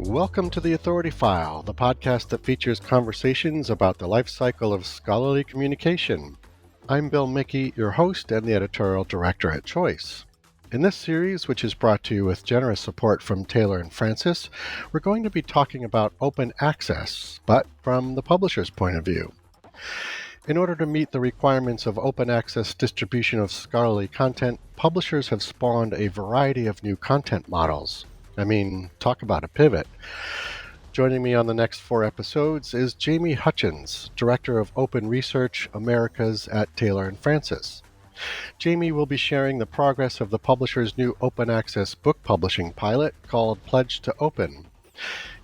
Welcome to The Authority File, the podcast that features conversations about the life cycle of scholarly communication. I'm Bill Mickey, your host and the editorial director at Choice. In this series, which is brought to you with generous support from Taylor and Francis, we're going to be talking about open access, but from the publisher's point of view. In order to meet the requirements of open access distribution of scholarly content, publishers have spawned a variety of new content models. Talk about a pivot. Joining me on the next 4 episodes is Jamie Hutchins, Director of Open Research Americas at Taylor and Francis. Jamie will be sharing the progress of the publisher's new open access book publishing pilot called Pledge to Open.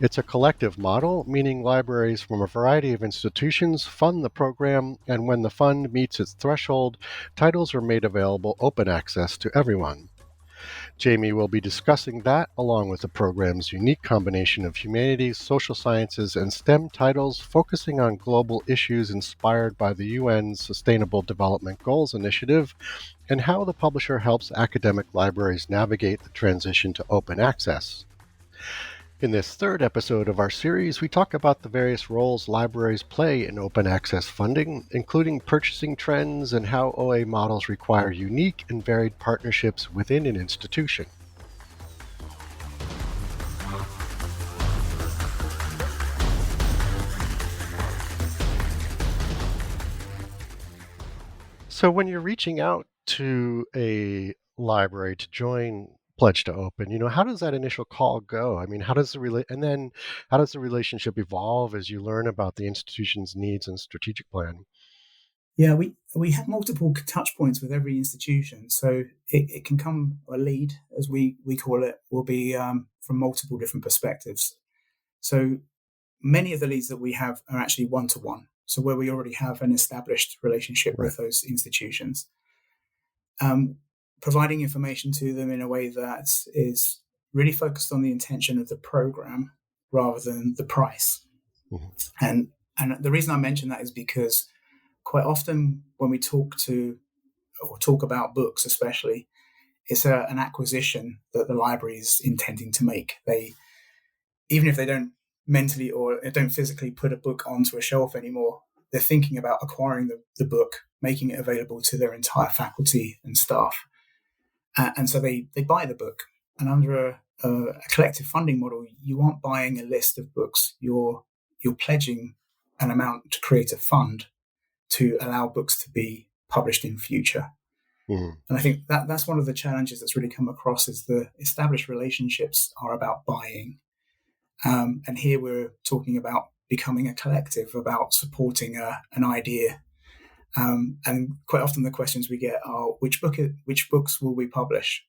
It's a collective model, meaning libraries from a variety of institutions fund the program, and when the fund meets its threshold, titles are made available open access to everyone. Jamie will be discussing that along with the program's unique combination of humanities, social sciences, and STEM titles focusing on global issues inspired by the UN's Sustainable Development Goals initiative, and how the publisher helps academic libraries navigate the transition to open access. In this third episode of our series, we talk about the various roles libraries play in open access funding, including purchasing trends and how OA models require unique and varied partnerships within an institution. So when you're reaching out to a library to join Pledge to Open, how does that initial call go? How does how does the relationship evolve as you learn about the institution's needs and strategic plan? Yeah, we have multiple touch points with every institution. So it can come, a lead, as we call it, will be from multiple different perspectives. So many of the leads that we have are actually one-to-one. So where we already have an established relationship with those institutions. Providing information to them in a way that is really focused on the intention of the program rather than the price. Mm-hmm. And the reason I mention that is because quite often when we talk about books, especially, it's an acquisition that the library is intending to make. Even if they don't mentally or don't physically put a book onto a shelf anymore, they're thinking about acquiring the book, making it available to their entire faculty and staff. And so they buy the book. And under a collective funding model, you aren't buying a list of books. You're pledging an amount to create a fund to allow books to be published in future. Mm-hmm. And I think that's one of the challenges that's really come across is the established relationships are about buying. And here we're talking about becoming a collective, about supporting an idea. And quite often the questions we get are, which books will we publish?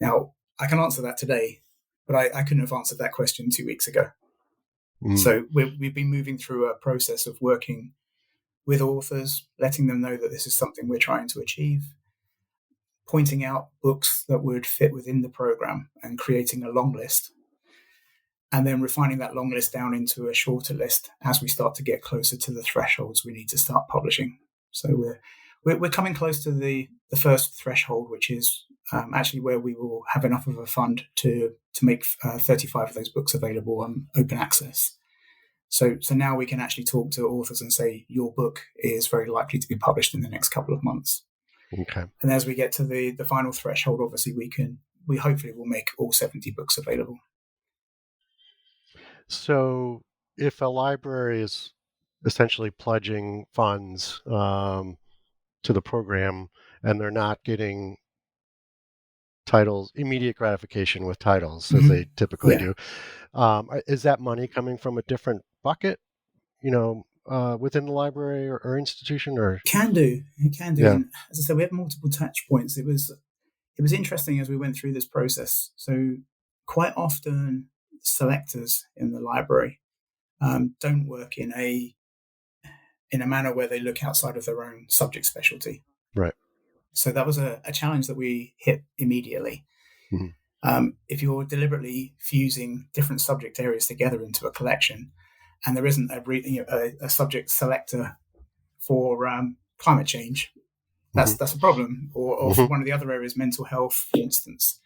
Now, I can answer that today, but I couldn't have answered that question 2 weeks ago. Mm. So we've been moving through a process of working with authors, letting them know that this is something we're trying to achieve, pointing out books that would fit within the program and creating a long list, and then refining that long list down into a shorter list as we start to get closer to the thresholds we need to start publishing. So we're coming close to the first threshold, which is actually where we will have enough of a fund to make 35 of those books available on open access. So now we can actually talk to authors and say, your book is very likely to be published in the next couple of months. Okay. And as we get to the final threshold, obviously we hopefully will make all 70 books available. So if a library is essentially pledging funds to the program and they're not getting titles, immediate gratification with titles, as they typically do, is that money coming from a different bucket, within the library or institution? Or it can do. Yeah. And as I said, we have multiple touch points. It was interesting as we went through this process. So quite often selectors in the library don't work in a manner where they look outside of their own subject specialty. Right. So that was a challenge that we hit immediately. Mm-hmm. If you're deliberately fusing different subject areas together into a collection, and there isn't a subject selector for climate change, that's a problem. Or for one of the other areas, mental health, for instance.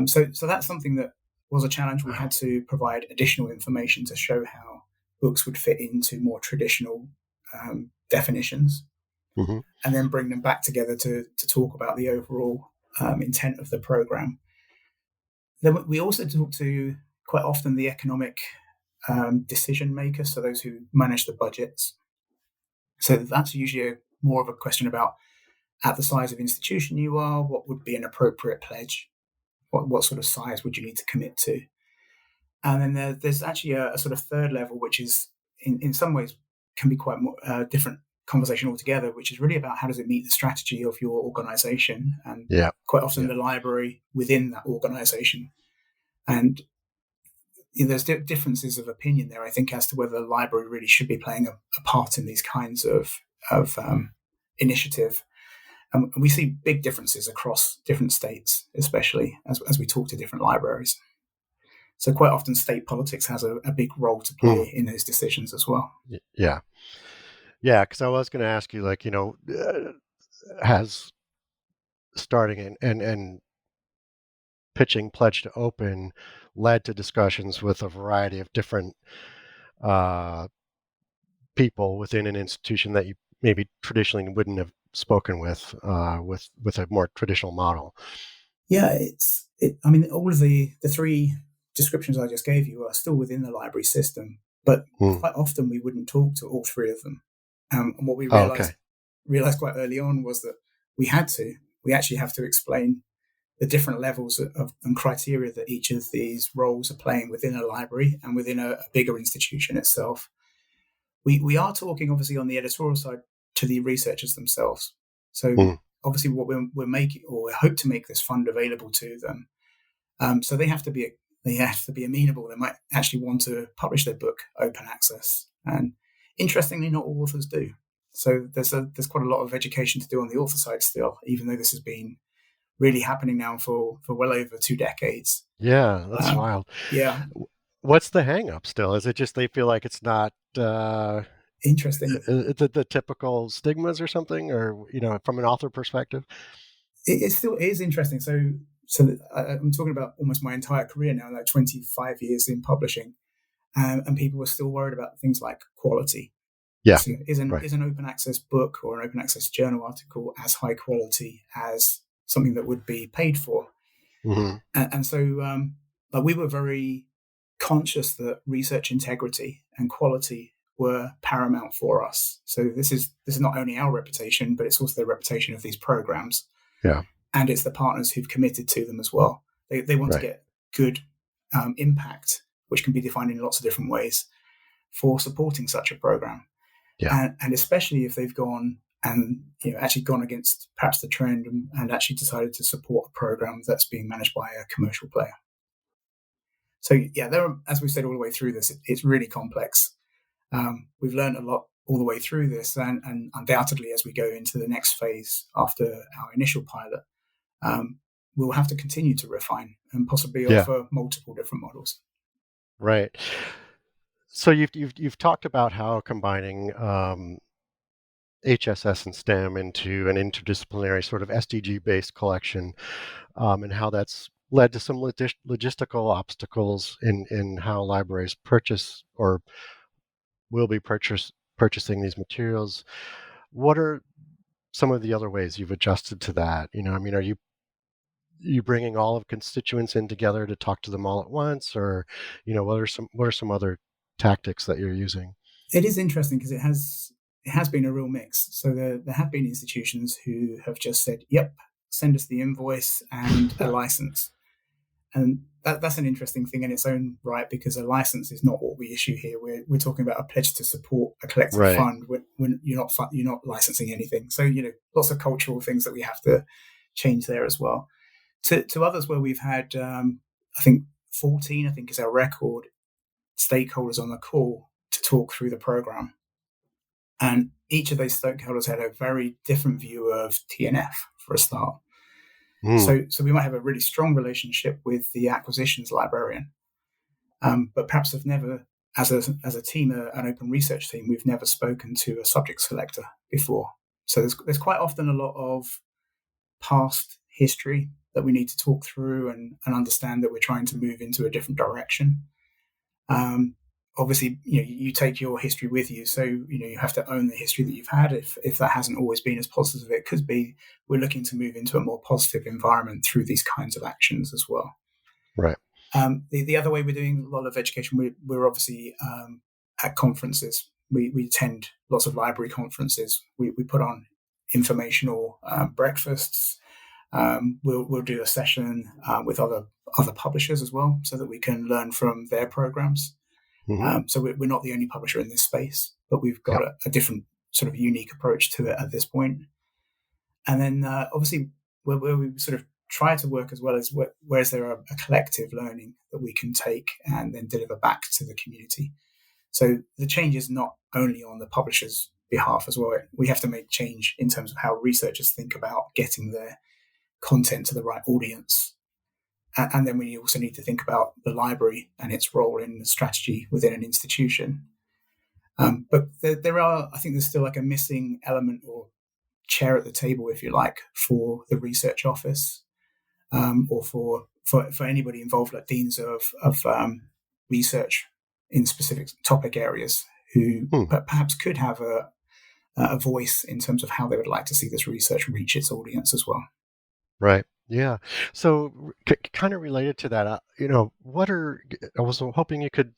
So that's something that was a challenge. We had to provide additional information to show how books would fit into more traditional definitions, and then bring them back together to talk about the overall intent of the program. Then we also talk to quite often the economic decision makers, so those who manage the budgets. So that's usually more of a question about, at the size of institution you are, what would be an appropriate pledge? What sort of size would you need to commit to? And then there's actually a sort of third level, which is in some ways can be quite different conversation altogether, which is really about how does it meet the strategy of your organization, and quite often the library within that organization. And there's differences of opinion there, I think, as to whether the library really should be playing a part in these kinds of initiative. And we see big differences across different states, especially as we talk to different libraries. So quite often state politics has a big role to play in those decisions as well. Yeah. Yeah, because I was going to ask you, like, has starting and pitching Pledge to Open led to discussions with a variety of different people within an institution that you maybe traditionally wouldn't have spoken with a more traditional model? Yeah, I mean, all of the three descriptions I just gave you are still within the library system, but quite often we wouldn't talk to all three of them. And what we realized quite early on was that we actually have to explain the different levels of and criteria that each of these roles are playing within a library and within a bigger institution itself. We are talking, obviously, on the editorial side to the researchers themselves. So obviously what we're making, or we hope to make this fund available to them. So they have to be amenable. They might actually want to publish their book open access. And interestingly, not all authors do. So there's quite a lot of education to do on the author side still, even though this has been really happening now for well over 2 decades. Yeah, that's wild. Yeah. What's the hang up still? Is it just they feel like it's not interesting, the typical stigmas or something, or from an author perspective? It still is interesting. So I'm talking about almost my entire career now, like 25 years in publishing, and people were still worried about things like quality. Yeah, so is an open access book or an open access journal article as high quality as something that would be paid for? And so but we were very conscious that research integrity and quality were paramount for us. So this is not only our reputation, but it's also the reputation of these programs. Yeah. And it's the partners who've committed to them as well. They want to get good impact, which can be defined in lots of different ways, for supporting such a program. Yeah. And especially if they've gone and actually gone against perhaps the trend and actually decided to support a program that's being managed by a commercial player. So as we said all the way through this, it's really complex. We've learned a lot all the way through this, and undoubtedly as we go into the next phase after our initial pilot, we'll have to continue to refine and possibly offer multiple different models. Right. So you've talked about how combining HSS and STEM into an interdisciplinary sort of SDG-based collection, and how that's led to some logistical obstacles in how libraries purchase or will be purchasing these materials. What are some of the other ways you've adjusted to that? Are you bringing all of constituents in together to talk to them all at once, or what are some other tactics that you're using? It is interesting because it has been a real mix. So there have been institutions who have just said, "Yep, send us the invoice and a license," and that's an interesting thing in its own right, because a license is not what we issue here. We're talking about a pledge to support a collective fund when you're not licensing anything. So lots of cultural things that we have to change there as well. To others where we've had, I think 14, is our record, stakeholders on the call to talk through the program. And each of those stakeholders had a very different view of TNF for a start. So we might have a really strong relationship with the acquisitions librarian, but perhaps have never, as a team, an open research team, we've never spoken to a subject selector before. So there's quite often a lot of past history that we need to talk through and understand that we're trying to move into a different direction. Obviously, you take your history with you, so you have to own the history that you've had. If that hasn't always been as positive as it could be, we're looking to move into a more positive environment through these kinds of actions as well. Right. The other way we're doing a lot of education, we're obviously at conferences. We attend lots of library conferences. We put on informational breakfasts. We'll do a session with other publishers as well, so that we can learn from their programs. Mm-hmm. So we're not the only publisher in this space, but we've got a different sort of unique approach to it at this point. And then obviously where we sort of try to work as well as where is there a collective learning that we can take and then deliver back to the community. So the change is not only on the publisher's behalf as well. We have to make change in terms of how researchers think about getting their content to the right audience. And then we also need to think about the library and its role in the strategy within an institution. But I think there's still like a missing element or chair at the table, if you like, for the research office, or for anybody involved, like deans of research in specific topic areas, who perhaps could have a voice in terms of how they would like to see this research reach its audience as well. Right. Yeah. So kind of related to that, I was hoping you could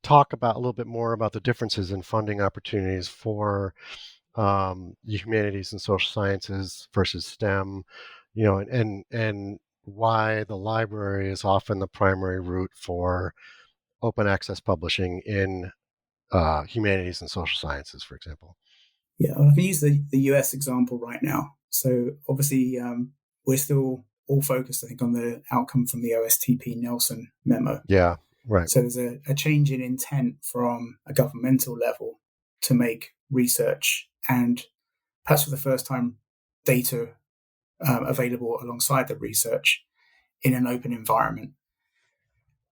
talk about a little bit more about the differences in funding opportunities for the humanities and social sciences versus STEM, and why the library is often the primary route for open access publishing in humanities and social sciences, for example. Yeah, well, I can use the US example right now. So obviously, we're still all focused, I think, on the outcome from the OSTP Nelson memo. Yeah, right. So there's a change in intent from a governmental level to make research and perhaps for the first time data available alongside the research in an open environment.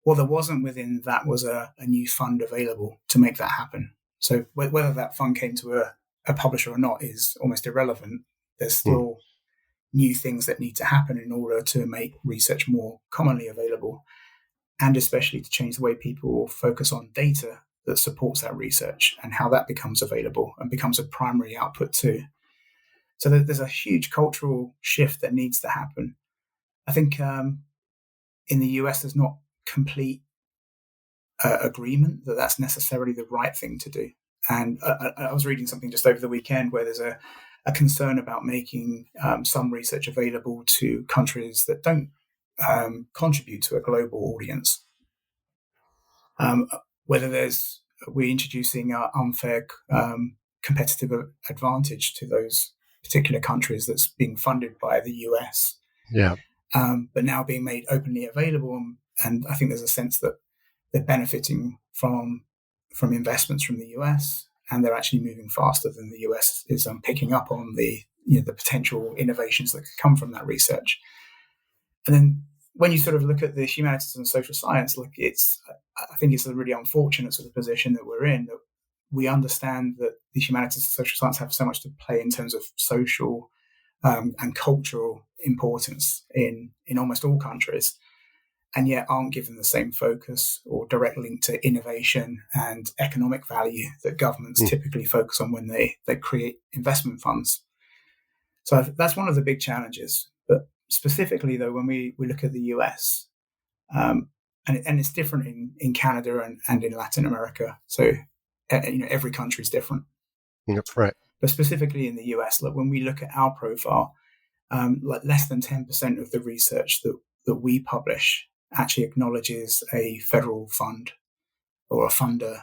What there wasn't within that was a new fund available to make that happen. So whether that fund came to a publisher or not is almost irrelevant. There's still new things that need to happen in order to make research more commonly available, and especially to change the way people focus on data that supports that research and how that becomes available and becomes a primary output too. So there's a huge cultural shift that needs to happen. I think in the US, there's not complete agreement that that's necessarily the right thing to do. And I was reading something just over the weekend where there's a concern about making some research available to countries that don't contribute to a global audience. Whether we're introducing an unfair competitive advantage to those particular countries that's being funded by the US, but now being made openly available. And I think there's a sense that they're benefiting from investments from the US, and they're actually moving faster than the US is picking up on the potential innovations that could come from that research. And then when you sort of look at the humanities and social science, I think it's a really unfortunate sort of position that we're in, that we understand that the humanities and social science have so much to play in terms of social and cultural importance in almost all countries, and yet aren't given the same focus or direct link to innovation and economic value that governments typically focus on when they create investment funds. So that's one of the big challenges. But specifically, though, when we look at the US, and it's different in Canada and in Latin America. So every country is different. That's right. But specifically in the US, when we look at our profile, less than 10% of the research that we publish actually acknowledges a federal fund or a funder.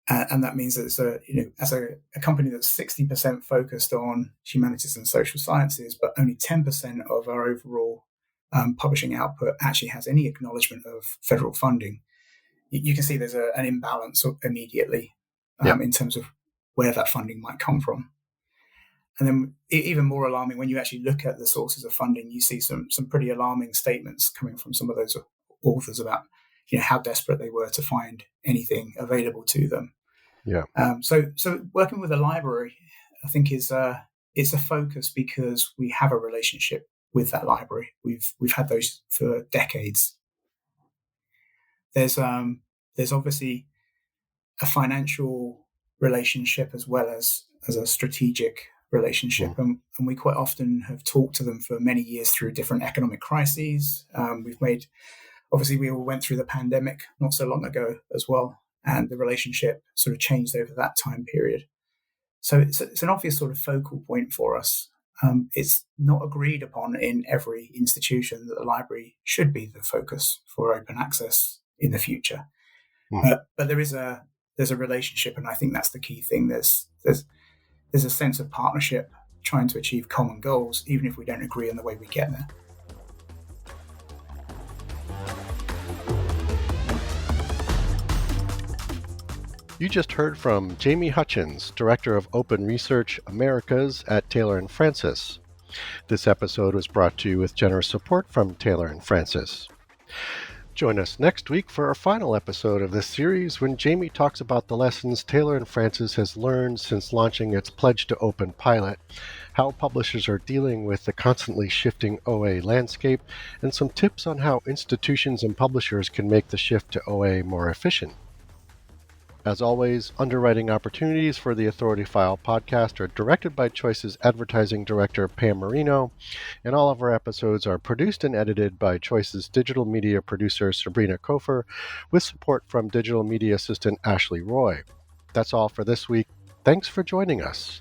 And that means that as a company that's 60% focused on humanities and social sciences, but only 10% of our overall publishing output actually has any acknowledgement of federal funding, you can see there's an imbalance immediately in terms of where that funding might come from. And then even more alarming, when you actually look at the sources of funding, you see some pretty alarming statements coming from some of those authors about how desperate they were to find anything available to them. Yeah. So working with a library, I think it's a focus because we have a relationship with that library. We've had those for decades. There's obviously a financial relationship as well as a strategic relationship, and we quite often have talked to them for many years through different economic crises. Obviously we all went through the pandemic not so long ago as well, and the relationship sort of changed over that time period. So it's an obvious sort of focal point for us. It's not agreed upon in every institution that the library should be the focus for open access in the future. But there's a relationship, and I think that's the key thing. There's a sense of partnership, trying to achieve common goals, even if we don't agree on the way we get there. You just heard from Jamie Hutchins, Director of Open Research Americas at Taylor & Francis. This episode was brought to you with generous support from Taylor & Francis. Join us next week for our final episode of this series when Jamie talks about the lessons Taylor & Francis has learned since launching its Pledge to Open pilot, how publishers are dealing with the constantly shifting OA landscape, and some tips on how institutions and publishers can make the shift to OA more efficient. As always, underwriting opportunities for the Authority File podcast are directed by Choice's advertising director, Pam Marino, and all of our episodes are produced and edited by Choice's digital media producer, Sabrina Kofer, with support from digital media assistant, Ashley Roy. That's all for this week. Thanks for joining us.